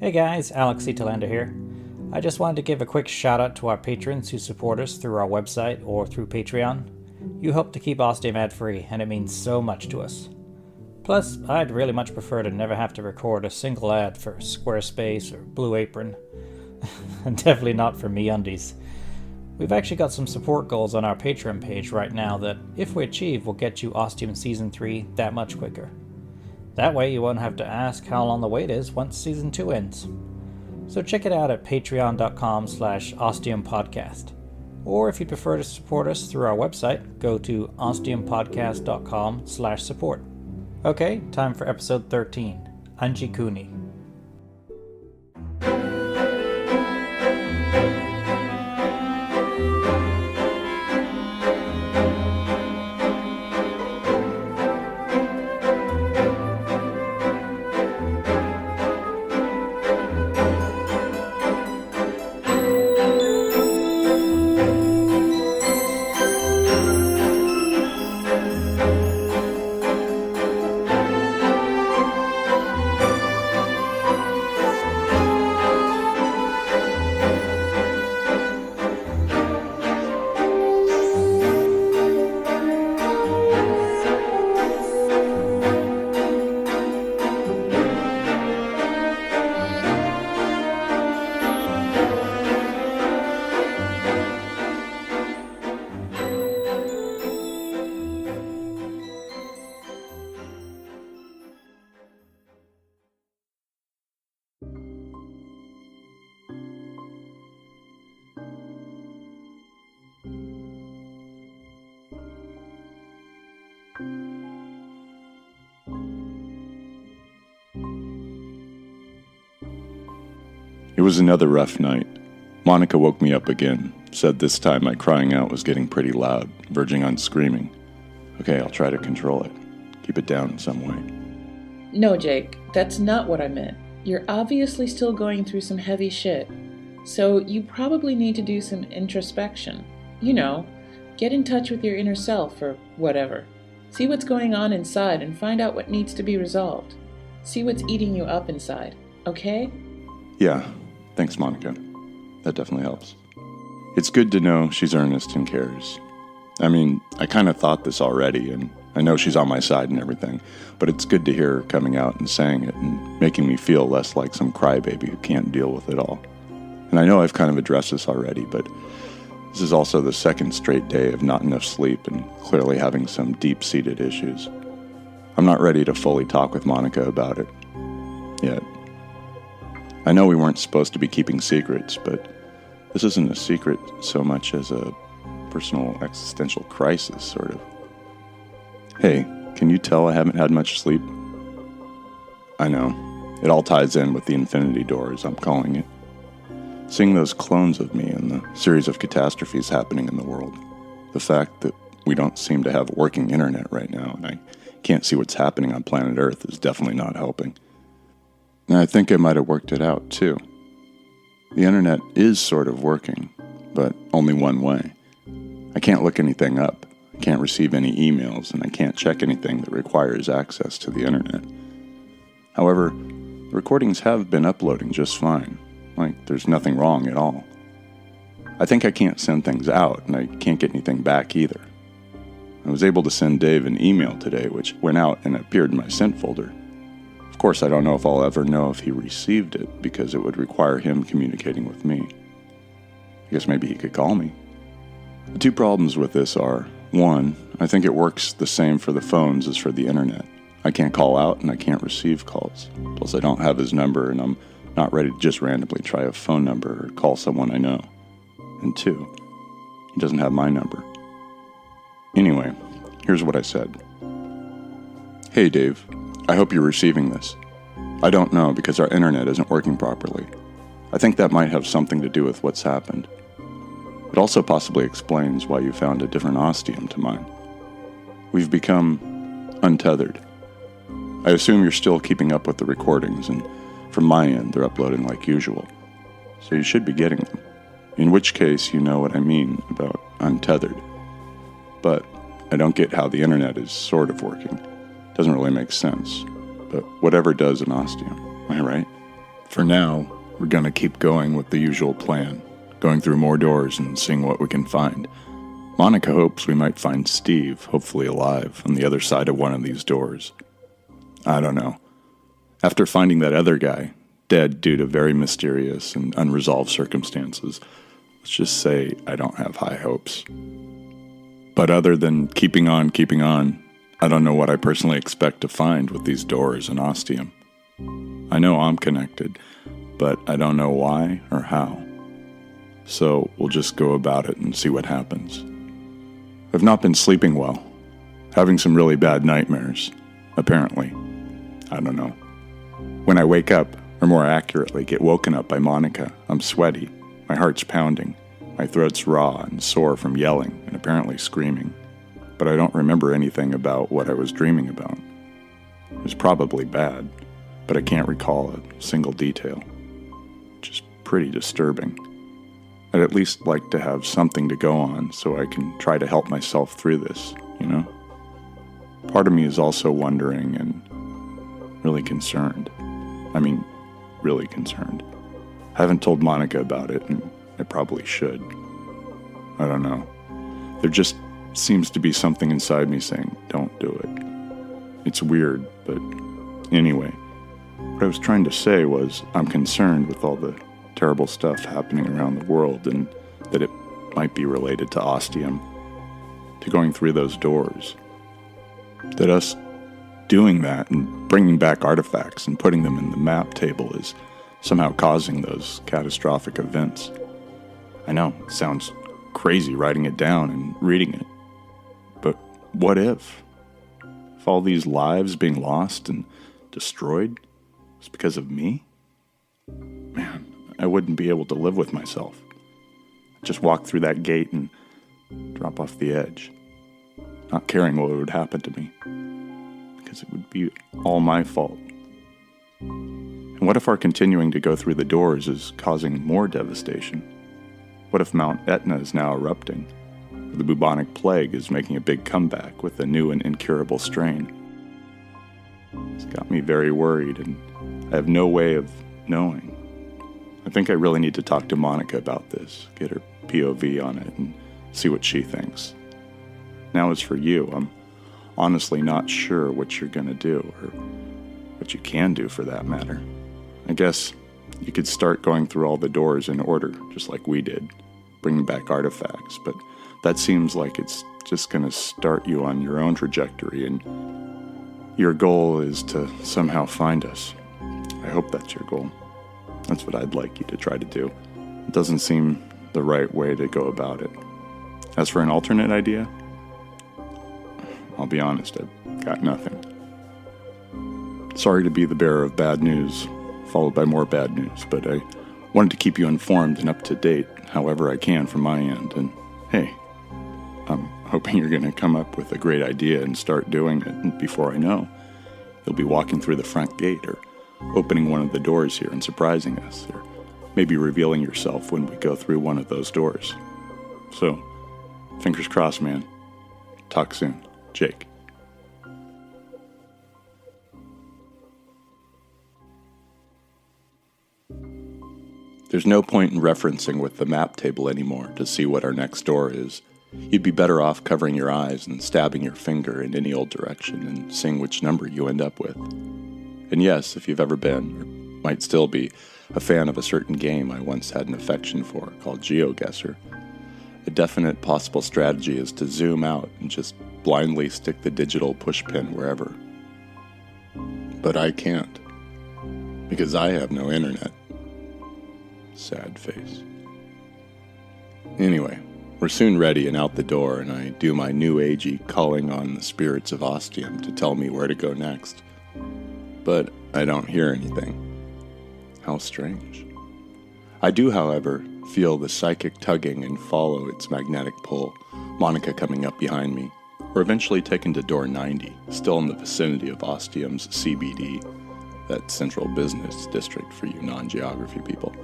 Hey guys, Alex Italander here. I just wanted to give a quick shout out to our patrons who support us through our website or through Patreon. You help to keep Ostium ad free, and it means so much to us. Plus, I'd really much prefer to never have to record a single ad for Squarespace or Blue Apron. And definitely not for MeUndies. We've actually got some support goals on our Patreon page right now that, if we achieve, will get you Ostium Season 3 that much quicker. That way you won't have to ask how long the wait is once Season 2 ends. So check it out at patreon.com/ostiumpodcast. Or if you'd prefer to support us through our website, go to ostiumpodcast.com/support. Okay, time for episode 13, Anjikuni. It was another rough night. Monica woke me up again, said this time my crying out was getting pretty loud, verging on screaming. Okay, I'll try to control it. Keep it down in some way. No, Jake, that's not what I meant. You're obviously still going through some heavy shit. So you probably need to do some introspection. You know, get in touch with your inner self or whatever. See what's going on inside and find out what needs to be resolved. See what's eating you up inside, okay? Yeah, thanks, Monica. That definitely helps. It's good to know she's earnest and cares. I mean, I kind of thought this already, and I know she's on my side and everything, but it's good to hear her coming out and saying it and making me feel less like some crybaby who can't deal with it all. And I know I've kind of addressed this already, but this is also the second straight day of not enough sleep and clearly having some deep-seated issues. I'm not ready to fully talk with Monica about it yet. I know we weren't supposed to be keeping secrets, but this isn't a secret so much as a personal existential crisis, sort of. Hey, can you tell I haven't had much sleep? I know. It all ties in with the infinity door, as I'm calling it. Seeing those clones of me and the series of catastrophes happening in the world. The fact that we don't seem to have working internet right now, and I can't see what's happening on planet Earth is definitely not helping. And I think I might have worked it out, too. The internet is sort of working, but only one way. I can't look anything up, I can't receive any emails, and I can't check anything that requires access to the internet. However, the recordings have been uploading just fine, like there's nothing wrong at all. I think I can't send things out, and I can't get anything back either. I was able to send Dave an email today, which went out and appeared in my sent folder. Of course, I don't know if I'll ever know if he received it, because it would require him communicating with me. I guess maybe he could call me. The two problems with this are, one, I think it works the same for the phones as for the internet. I can't call out and I can't receive calls. Plus, I don't have his number, and I'm not ready to just randomly try a phone number or call someone I know. And two, he doesn't have my number. Anyway, here's what I said. Hey, Dave. I hope you're receiving this. I don't know because our internet isn't working properly. I think that might have something to do with what's happened. It also possibly explains why you found a different ostium to mine. We've become untethered. I assume you're still keeping up with the recordings, and from my end, they're uploading like usual. So you should be getting them. In which case, you know what I mean about untethered. But I don't get how the internet is sort of working. Doesn't really make sense, but whatever does an ostium, am I right? For now, we're gonna keep going with the usual plan, going through more doors and seeing what we can find. Monica hopes we might find Steve, hopefully alive, on the other side of one of these doors. I don't know. After finding that other guy, dead due to very mysterious and unresolved circumstances, let's just say I don't have high hopes. But other than keeping on, I don't know what I personally expect to find with these doors and ostium. I know I'm connected, but I don't know why or how. So we'll just go about it and see what happens. I've not been sleeping well, having some really bad nightmares, apparently. I don't know. When I wake up, or more accurately, get woken up by Monica, I'm sweaty, my heart's pounding, my throat's raw and sore from yelling and apparently screaming. But I don't remember anything about what I was dreaming about. It was probably bad, but I can't recall a single detail. Just pretty disturbing. I'd at least like to have something to go on so I can try to help myself through this, you know? Part of me is also wondering and really concerned. Really concerned. I haven't told Monica about it, and I probably should. I don't know. There just seems to be something inside me saying, don't do it. It's weird, but anyway, what I was trying to say was I'm concerned with all the terrible stuff happening around the world and that it might be related to ostium, to going through those doors. That us doing that and bringing back artifacts and putting them in the map table is somehow causing those catastrophic events. I know, it sounds crazy writing it down and reading it. But what if? If all these lives being lost and destroyed was because of me? Man, I wouldn't be able to live with myself. I'd just walk through that gate and drop off the edge, not caring what would happen to me, because it would be all my fault. And what if our continuing to go through the doors is causing more devastation? What if Mount Etna is now erupting? Or the bubonic plague is making a big comeback with a new and incurable strain? It's got me very worried, and I have no way of knowing. I think I really need to talk to Monica about this, get her POV on it, and see what she thinks. Now as for you, I'm honestly not sure what you're gonna do, or what you can do for that matter. I guess you could start going through all the doors in order, just like we did, bringing back artifacts, but that seems like it's just gonna start you on your own trajectory, and your goal is to somehow find us. I hope that's your goal. That's what I'd like you to try to do. It doesn't seem the right way to go about it. As for an alternate idea, I'll be honest, I've got nothing. Sorry to be the bearer of bad news, followed by more bad news, but I wanted to keep you informed and up to date however I can from my end. And hey, I'm hoping you're going to come up with a great idea and start doing it, and before I know, you'll be walking through the front gate or opening one of the doors here and surprising us, or maybe revealing yourself when we go through one of those doors. So, fingers crossed, man. Talk soon. Jake. There's no point in referencing with the map table anymore to see what our next door is. You'd be better off covering your eyes and stabbing your finger in any old direction and seeing which number you end up with. And yes, if you've ever been, or might still be, a fan of a certain game I once had an affection for called GeoGuessr, a definite possible strategy is to zoom out and just blindly stick the digital pushpin wherever. But I can't, because I have no internet. Sad face. Anyway, we're soon ready and out the door, and I do my new agey calling on the spirits of ostium to tell me where to go next. But I don't hear anything. How strange. I do, however, feel the psychic tugging and follow its magnetic pull, Monica coming up behind me. We're eventually taken to door 90, still in the vicinity of Ostium's CBD, that central business district for you non-geography people.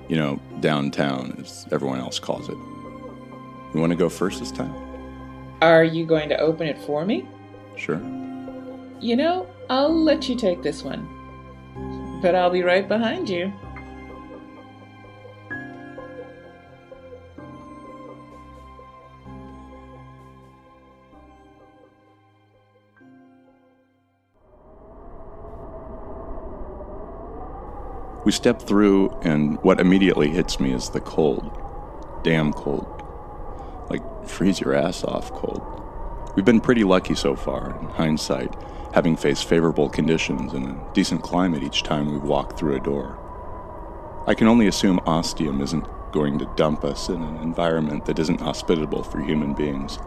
You know, downtown, as everyone else calls it. You want to go first this time? Are you going to open it for me? Sure. You know, I'll let you take this one. but I'll be right behind you. We step through, and what immediately hits me is the cold. Damn cold. Like, freeze your ass off cold. We've been pretty lucky so far, in hindsight, having faced favorable conditions and a decent climate each time we've walked through a door. I can only assume Ostium isn't going to dump us in an environment that isn't hospitable for human beings,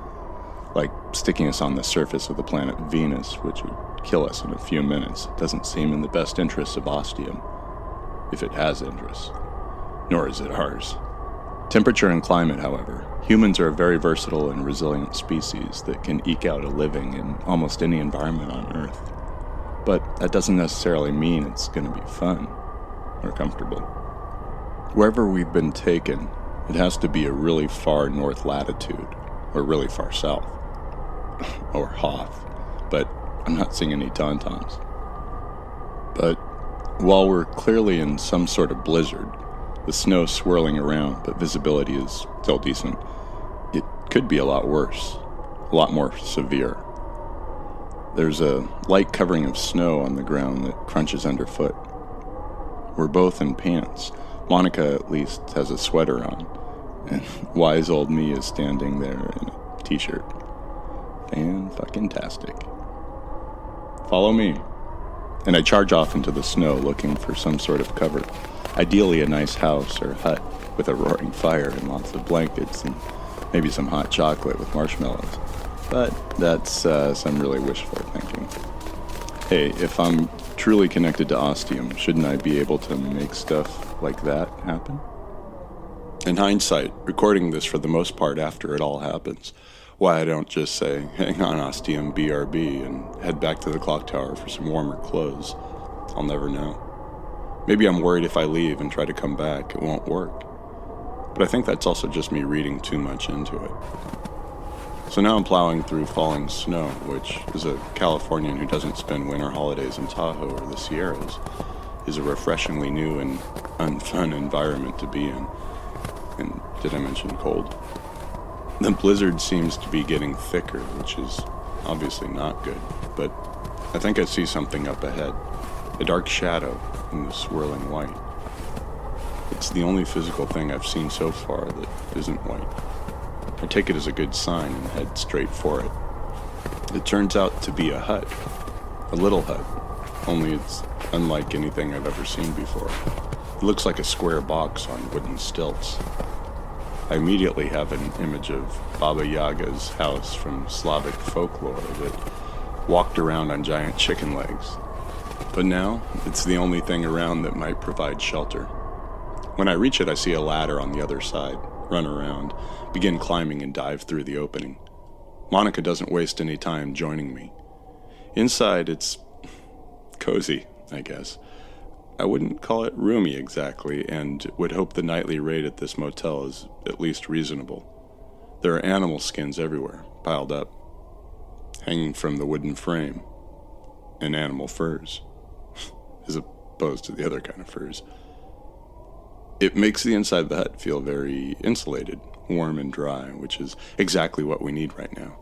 like sticking us on the surface of the planet Venus, which would kill us in a few minutes. It doesn't seem in the best interests of Ostium, if it has interests, nor is it ours. Temperature and climate, however, humans are a very versatile and resilient species that can eke out a living in almost any environment on Earth. But that doesn't necessarily mean it's going to be fun or comfortable. Wherever we've been taken, it has to be a really far north latitude or really far south. Or Hoth, but I'm not seeing any tauntauns. But while we're clearly in some sort of blizzard, the snow swirling around, but visibility is still decent, it could be a lot worse, a lot more severe. There's a light covering of snow on the ground that crunches underfoot. We're both in pants. Monica, at least, has a sweater on, and wise old me is standing there in a t-shirt. Fan-fucking-tastic. Follow me. And I charge off into the snow looking for some sort of cover. Ideally a nice house or hut with a roaring fire and lots of blankets and maybe some hot chocolate with marshmallows. But that's some really wishful thinking. Hey, if I'm truly connected to Ostium, shouldn't I be able to make stuff like that happen? In hindsight, recording this for the most part after it all happens, why I don't just say, hang on Ostium BRB, and head back to the clock tower for some warmer clothes, I'll never know. Maybe I'm worried if I leave and try to come back, it won't work. But I think that's also just me reading too much into it. So now I'm plowing through falling snow, which, as a Californian who doesn't spend winter holidays in Tahoe or the Sierras, is a refreshingly new and unfun environment to be in. And did I mention cold? The blizzard seems to be getting thicker, which is obviously not good, but I think I see something up ahead. A dark shadow in the swirling white. It's the only physical thing I've seen so far that isn't white. I take it as a good sign and head straight for it. It turns out to be a hut. A little hut. Only it's unlike anything I've ever seen before. It looks like a square box on wooden stilts. I immediately have an image of Baba Yaga's house from Slavic folklore that walked around on giant chicken legs. But now, it's the only thing around that might provide shelter. When I reach it, I see a ladder on the other side, run around, begin climbing and dive through the opening. Monica doesn't waste any time joining me. Inside, it's cozy, I guess. I wouldn't call it roomy exactly, and would hope the nightly rate at this motel is at least reasonable. There are animal skins everywhere, piled up, hanging from the wooden frame, and animal furs, as opposed to the other kind of furs. It makes the inside of the hut feel very insulated, warm and dry, which is exactly what we need right now.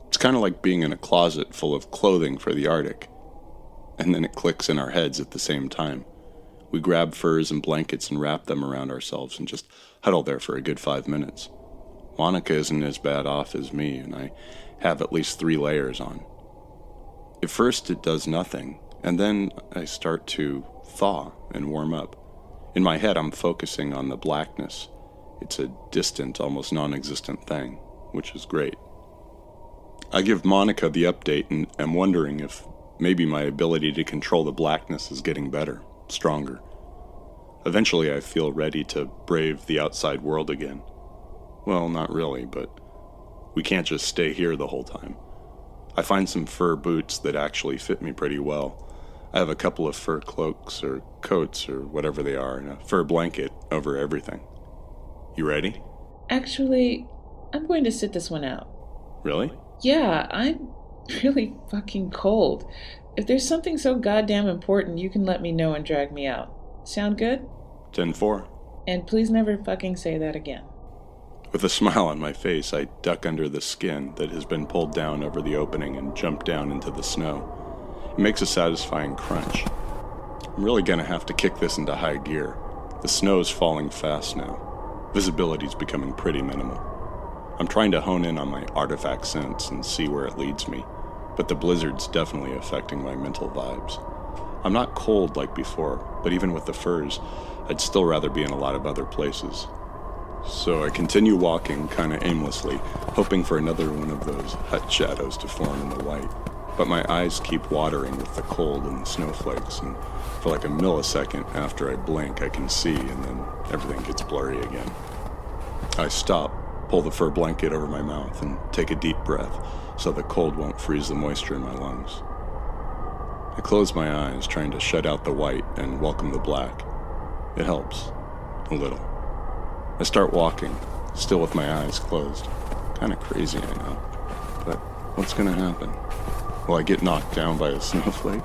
It's kind of like being in a closet full of clothing for the Arctic. And then it clicks in our heads at the same time. We grab furs and blankets and wrap them around ourselves and just huddle there for a good 5 minutes. Monica isn't as bad off as me, and I have at least 3 layers on. At first it does nothing, and then I start to thaw and warm up. In my head I'm focusing on the blackness. It's a distant, almost non-existent thing, which is great. I give Monica the update and am wondering if maybe my ability to control the blackness is getting better, stronger. Eventually I feel ready to brave the outside world again. Well, not really, but we can't just stay here the whole time. I find some fur boots that actually fit me pretty well. I have a couple of fur cloaks or coats or whatever they are and a fur blanket over everything. You ready? Actually, I'm going to sit this one out. Really? Yeah, I'm Really fucking cold. If there's something so goddamn important, you can let me know and drag me out. Sound good? 10-4. And please never fucking say that again. With a smile on my face, I duck under the skin that has been pulled down over the opening and jump down into the snow. It makes a satisfying crunch. I'm really gonna have to kick this into high gear. The snow's falling fast now. Visibility's becoming pretty minimal. I'm trying to hone in on my artifact sense and see where it leads me, but the blizzard's definitely affecting my mental vibes. I'm not cold like before, but even with the furs, I'd still rather be in a lot of other places. So I continue walking kinda aimlessly, hoping for another one of those hut shadows to form in the white. But my eyes keep watering with the cold and the snowflakes, and for like a millisecond after I blink, I can see, and then everything gets blurry again. I stop, pull the fur blanket over my mouth, and take a deep breath so the cold won't freeze the moisture in my lungs. I close my eyes, trying to shut out the white and welcome the black. It helps, a little. I start walking, still with my eyes closed. Kinda crazy, I know, but what's gonna happen? Will I get knocked down by a snowflake?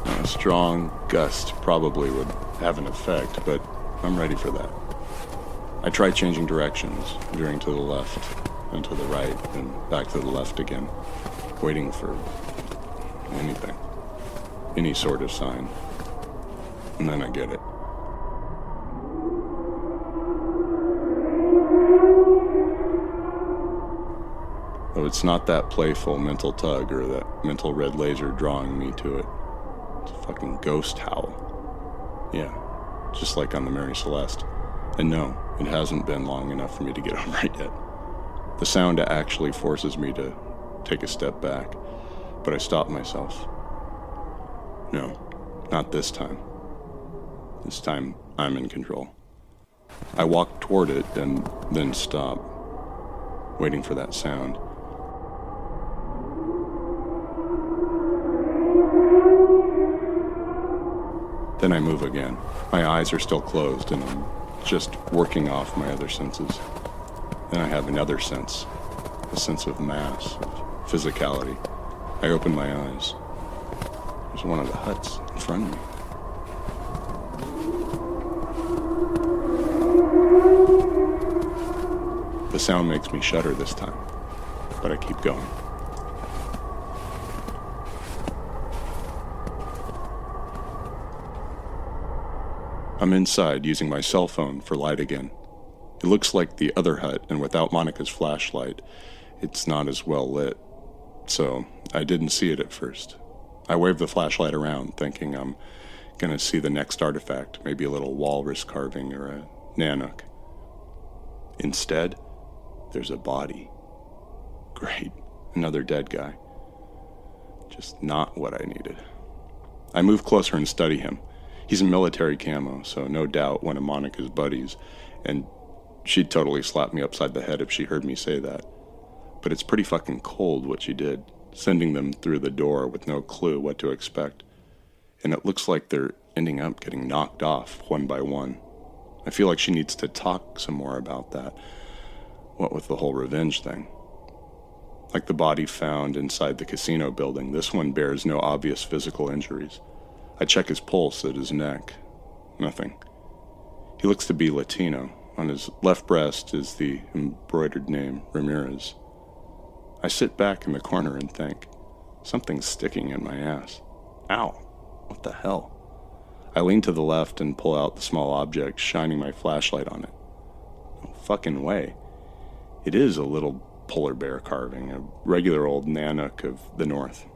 A strong gust probably would have an effect, but I'm ready for that. I try changing directions, veering to the left, and to the right, and back to the left again, waiting for anything, any sort of sign. And then I get it. Though it's not that playful mental tug or that mental red laser drawing me to it. It's a fucking ghost howl. Yeah, just like on the Mary Celeste. And no, it hasn't been long enough for me to get over it yet. The sound actually forces me to take a step back, but I stop myself. No, not this time. This time, I'm in control. I walk toward it and then stop, waiting for that sound. Then I move again. My eyes are still closed and I'm just working off my other senses. Then I have another sense, a sense of mass, of physicality. I open my eyes. There's one of the huts in front of me. The sound makes me shudder this time, but I keep going. I'm inside using my cell phone for light again. It looks like the other hut, and without Monica's flashlight, it's not as well lit. So I didn't see it at first. I waved the flashlight around, thinking I'm gonna see the next artifact, maybe a little walrus carving or a nanook. Instead, there's a body. Great, another dead guy. Just not what I needed. I move closer and study him. He's in military camo, so no doubt one of Monica's buddies, and she'd totally slap me upside the head if she heard me say that. But it's pretty fucking cold what she did, sending them through the door with no clue what to expect. And it looks like they're ending up getting knocked off one by one. I feel like she needs to talk some more about that. What with the whole revenge thing. Like the body found inside the casino building, this one bears no obvious physical injuries. I check his pulse at his neck. Nothing. He looks to be Latino. On his left breast is the embroidered name, Ramirez. I sit back in the corner and think, something's sticking in my ass. Ow, what the hell? I lean to the left and pull out the small object, shining my flashlight on it. No fucking way. It is a little polar bear carving, a regular old nanook of the north.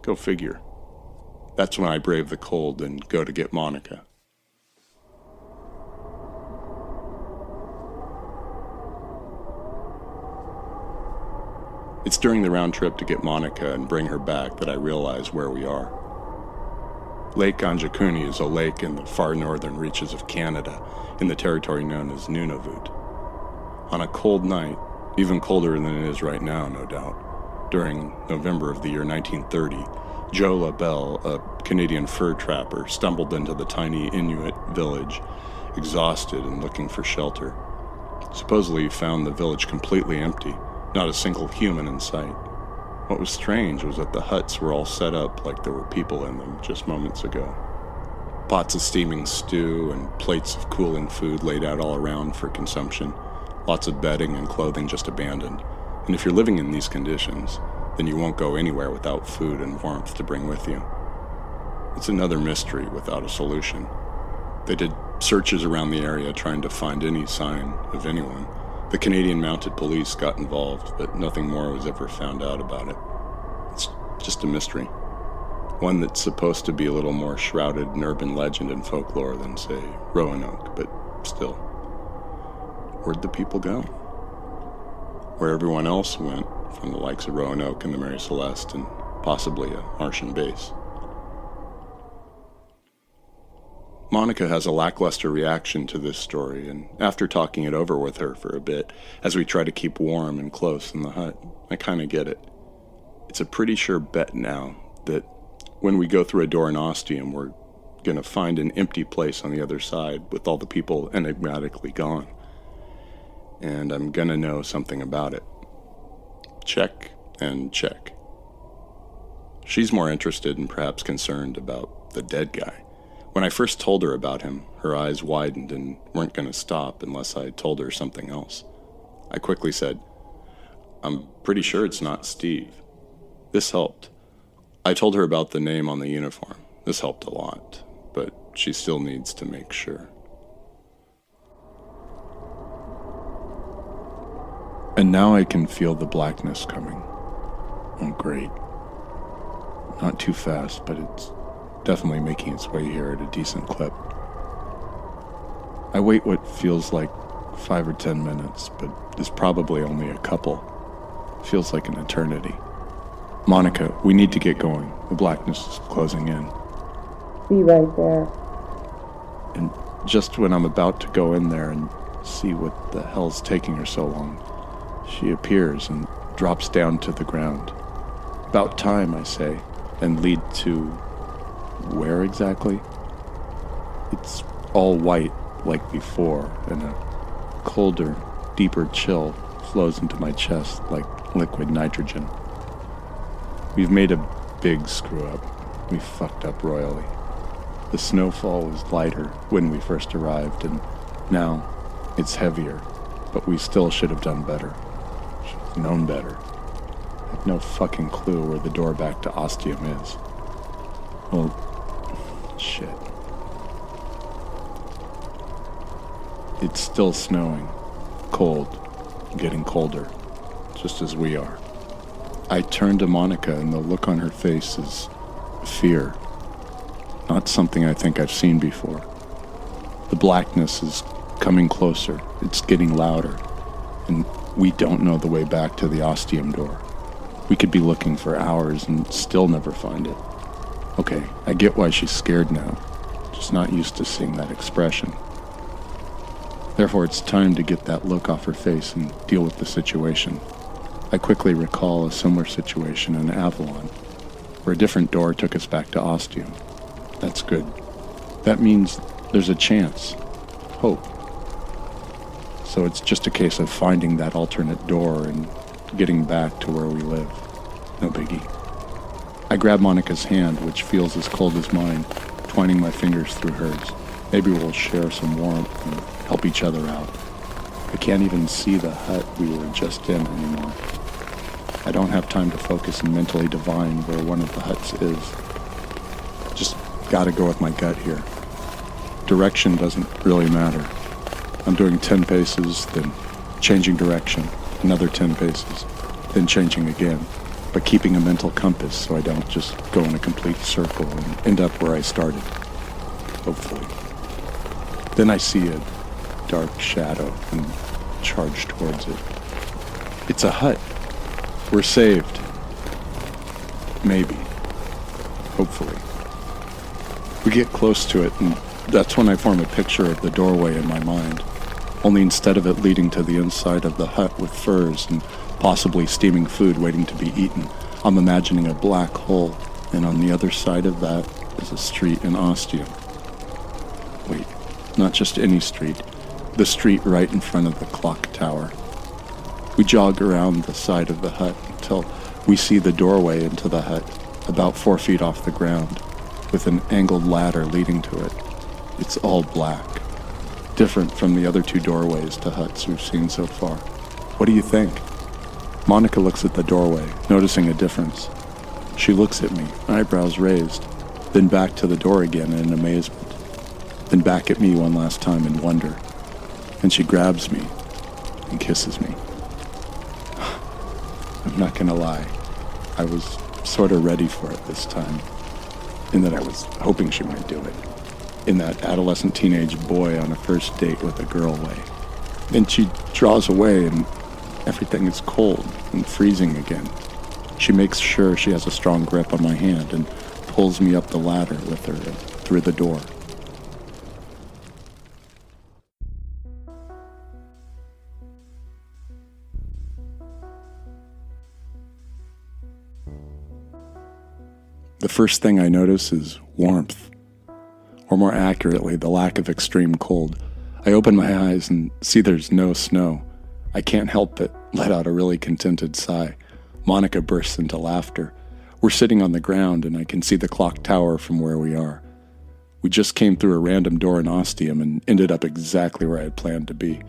Go figure. That's when I brave the cold and go to get Monica. It's during the round trip to get Monica and bring her back that I realize where we are. Lake Anjikuni is a lake in the far northern reaches of Canada, in the territory known as Nunavut. On a cold night, even colder than it is right now, no doubt, during November of the year 1930, Joe LaBelle, a Canadian fur trapper, stumbled into the tiny Inuit village, exhausted and looking for shelter. Supposedly he found the village completely empty, not a single human in sight. What was strange was that the huts were all set up like there were people in them just moments ago. Pots of steaming stew and plates of cooling food laid out all around for consumption. Lots of bedding and clothing just abandoned. And if you're living in these conditions, then you won't go anywhere without food and warmth to bring with you. It's another mystery without a solution. They did searches around the area trying to find any sign of anyone. The Canadian Mounted Police got involved, but nothing more was ever found out about it. It's just a mystery. One that's supposed to be a little more shrouded in urban legend and folklore than, say, Roanoke, but still. Where'd the people go? Where everyone else went, from the likes of Roanoke and the Mary Celeste and possibly a Martian base. Monica has a lackluster reaction to this story, and after talking it over with her for a bit, as we try to keep warm and close in the hut, I kind of get it. It's a pretty sure bet now that when we go through a door in Ostium, we're going to find an empty place on the other side with all the people enigmatically gone. And I'm going to know something about it. Check and check. She's more interested and perhaps concerned about the dead guy. When I first told her about him, her eyes widened and weren't going to stop unless I told her something else. I quickly said, "I'm pretty sure it's not Steve." This helped. I told her about the name on the uniform. This helped a lot, but she still needs to make sure. And now I can feel the blackness coming. Oh, great. Not too fast, but it's definitely making its way here at a decent clip. I wait what feels like 5 or 10 minutes, but is probably only a couple. Feels like an eternity. Monica, we need to get going. The blackness is closing in. Be right there. And just when I'm about to go in there and see what the hell's taking her so long, she appears and drops down to the ground. About time, I say, and lead to where exactly? It's all white like before, and a colder, deeper chill flows into my chest like liquid nitrogen. We've made a big screw up. We fucked up royally. The snowfall was lighter when we first arrived, and now it's heavier, but we still should have done better. Should have known better. I have no fucking clue where the door back to Ostium is. Well, shit. It's still snowing, cold, getting colder, just as we are. I turn to Monica, and the look on her face is fear. Not something I think I've seen before. The blackness is coming closer. It's getting louder. And we don't know the way back to the Ostium door. We could be looking for hours and still never find it. Okay, I get why she's scared now. Just not used to seeing that expression. Therefore, it's time to get that look off her face and deal with the situation. I quickly recall a similar situation in Avalon, where a different door took us back to Ostium. That's good. That means there's a chance. Hope. So it's just a case of finding that alternate door and getting back to where we live. No biggie. I grab Monica's hand, which feels as cold as mine, twining my fingers through hers. Maybe we'll share some warmth and help each other out. I can't even see the hut we were just in anymore. I don't have time to focus and mentally divine where one of the huts is. Just gotta go with my gut here. Direction doesn't really matter. I'm doing 10 paces, then changing direction, another 10 paces, then changing again, but keeping a mental compass so I don't just go in a complete circle and end up where I started. Hopefully. Then I see a dark shadow and charge towards it. It's a hut. We're saved. Maybe. Hopefully. We get close to it, and that's when I form a picture of the doorway in my mind. Only instead of it leading to the inside of the hut with furs and possibly steaming food waiting to be eaten, I'm imagining a black hole, and on the other side of that is a street in Ostium. Wait, not just any street. The street right in front of the clock tower. We jog around the side of the hut until We see the doorway into the hut, about 4 feet off the ground, with an angled ladder leading to it. It's all black, different from the other 2 doorways to huts we've seen so far. What do you think? Monica looks at the doorway, noticing a difference. She looks at me, eyebrows raised, then back to the door again in amazement, then back at me one last time in wonder. And she grabs me and kisses me. I'm not gonna lie, I was sort of ready for it this time, in that I was hoping she might do it, in that adolescent teenage boy on a first date with a girl way. Then she draws away and everything is cold and freezing again. She makes sure she has a strong grip on my hand and pulls me up the ladder with her through the door. The first thing I notice is warmth, or more accurately, the lack of extreme cold. I open my eyes and see there's no snow. I can't help but let out a really contented sigh. Monica bursts into laughter. We're sitting on the ground and I can see the clock tower from where we are. We just came through a random door in Ostium and ended up exactly where I had planned to be.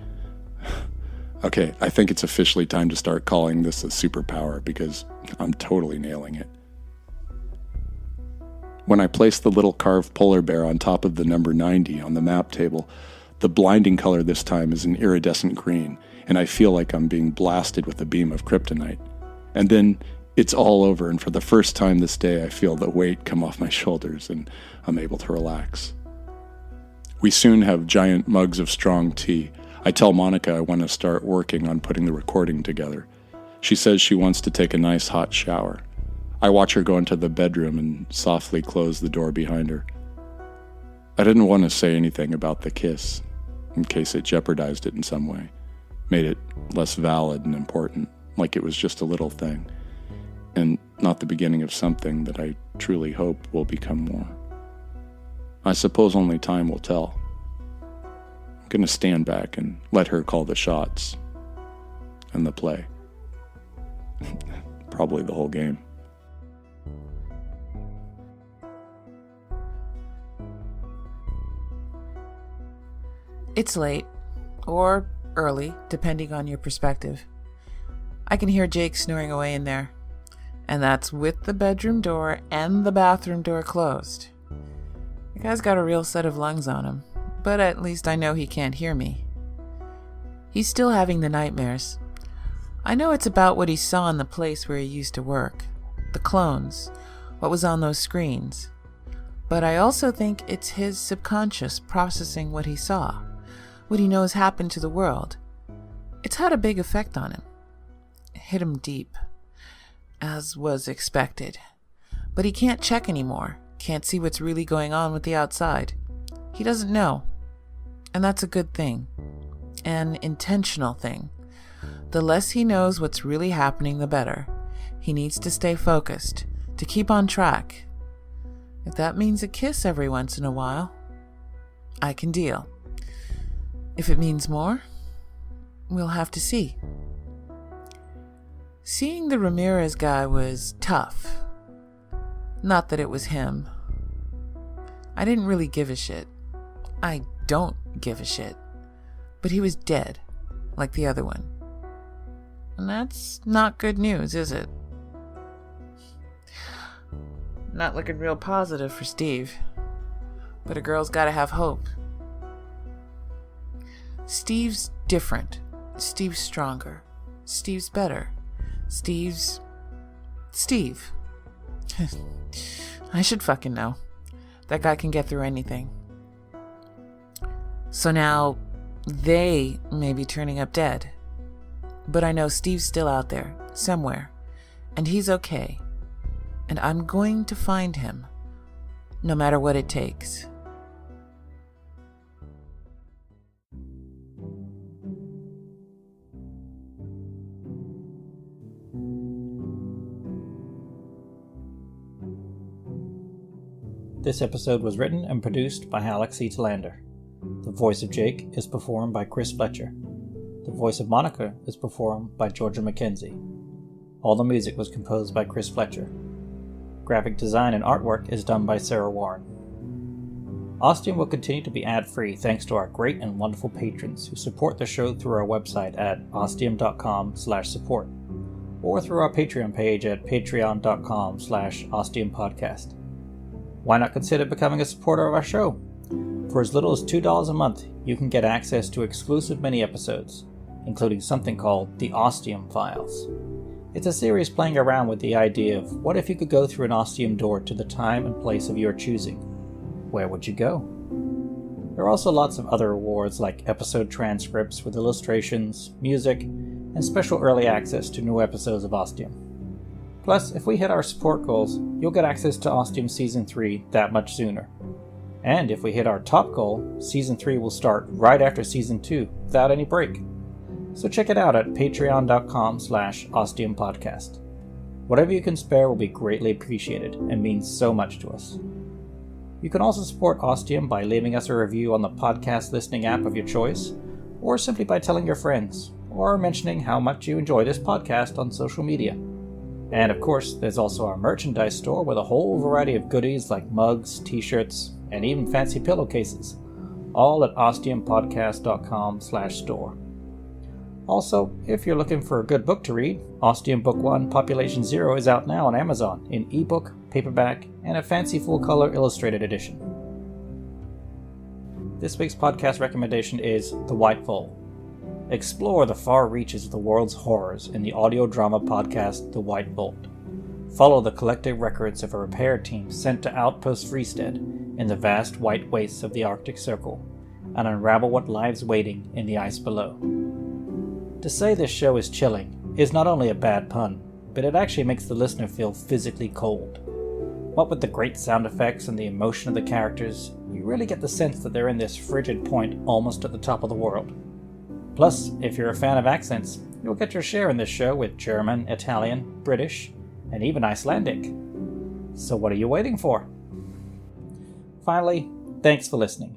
Okay, I think it's officially time to start calling this a superpower because I'm totally nailing it. When I place the little carved polar bear on top of the number 90 on the map table, the blinding color this time is an iridescent green, and I feel like I'm being blasted with a beam of kryptonite. And then it's all over, and for the first time this day, I feel the weight come off my shoulders, and I'm able to relax. We soon have giant mugs of strong tea. I tell Monica I want to start working on putting the recording together. She says she wants to take a nice hot shower. I watch her go into the bedroom and softly close the door behind her. I didn't want to say anything about the kiss, in case it jeopardized it in some way, made it less valid and important, like it was just a little thing, and not the beginning of something that I truly hope will become more. I suppose only time will tell. I'm going to stand back and let her call the shots and the play. Probably the whole game. It's late, or early, depending on your perspective. I can hear Jake snoring away in there, and that's with the bedroom door and the bathroom door closed. The guy's got a real set of lungs on him, but at least I know he can't hear me. He's still having the nightmares. I know it's about what he saw in the place where he used to work, the clones, what was on those screens. But I also think it's his subconscious processing what he saw, what he knows happened to the world. It's had a big effect on him. It hit him deep, as was expected. But he can't check anymore, can't see what's really going on with the outside. He doesn't know. And that's a good thing. An intentional thing. The less he knows what's really happening, the better. He needs to stay focused, to keep on track. If that means a kiss every once in a while, I can deal. If it means more, we'll have to see. Seeing the Ramirez guy was tough. Not that it was him. I didn't really give a shit. I don't give a shit. But he was dead, like the other one. And that's not good news, is it? Not looking real positive for Steve. But a girl's gotta have hope. Steve's different. Steve's stronger. Steve's better. Steve's... Steve. I should fucking know. That guy can get through anything. So now, they may be turning up dead. But I know Steve's still out there, somewhere. And he's okay. And I'm going to find him, no matter what it takes. This episode was written and produced by Alex E. Talander. The voice of Jake is performed by Chris Fletcher. The voice of Monica is performed by Georgia McKenzie. All the music was composed by Chris Fletcher. Graphic design and artwork is done by Sarah Warren. Ostium will continue to be ad-free thanks to our great and wonderful patrons who support the show through our website at ostium.com/support or through our Patreon page at patreon.com/ostiumpodcast. Why not consider becoming a supporter of our show? For as little as $2 a month, you can get access to exclusive mini-episodes, including something called the Ostium Files. It's a series playing around with the idea of what if you could go through an Ostium door to the time and place of your choosing. Where would you go? There are also lots of other rewards like episode transcripts with illustrations, music, and special early access to new episodes of Ostium. Plus, if we hit our support goals, you'll get access to Ostium Season 3 that much sooner. And if we hit our top goal, Season 3 will start right after Season 2 without any break. So check it out at patreon.com/ostiumpodcast. Whatever you can spare will be greatly appreciated and means so much to us. You can also support Ostium by leaving us a review on the podcast listening app of your choice, or simply by telling your friends, or mentioning how much you enjoy this podcast on social media. And of course, there's also our merchandise store with a whole variety of goodies like mugs, t-shirts, and even fancy pillowcases, all at ostiumpodcast.com/store. Also, if you're looking for a good book to read, Ostium Book 1 Population Zero is out now on Amazon in ebook, paperback, and a fancy full-color illustrated edition. This week's podcast recommendation is The White Vole. Explore the far reaches of the world's horrors in the audio drama podcast The White Vault. Follow the collective records of a repair team sent to Outpost Freestead in the vast white wastes of the Arctic Circle, and unravel what lies waiting in the ice below. To say this show is chilling is not only a bad pun, but it actually makes the listener feel physically cold. What with the great sound effects and the emotion of the characters, you really get the sense that they're in this frigid point almost at the top of the world. Plus, if you're a fan of accents, you'll get your share in this show with German, Italian, British, and even Icelandic. So what are you waiting for? Finally, thanks for listening.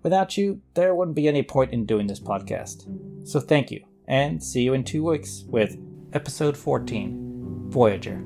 Without you, there wouldn't be any point in doing this podcast. So thank you, and see you in 2 weeks with Episode 14, Voyager.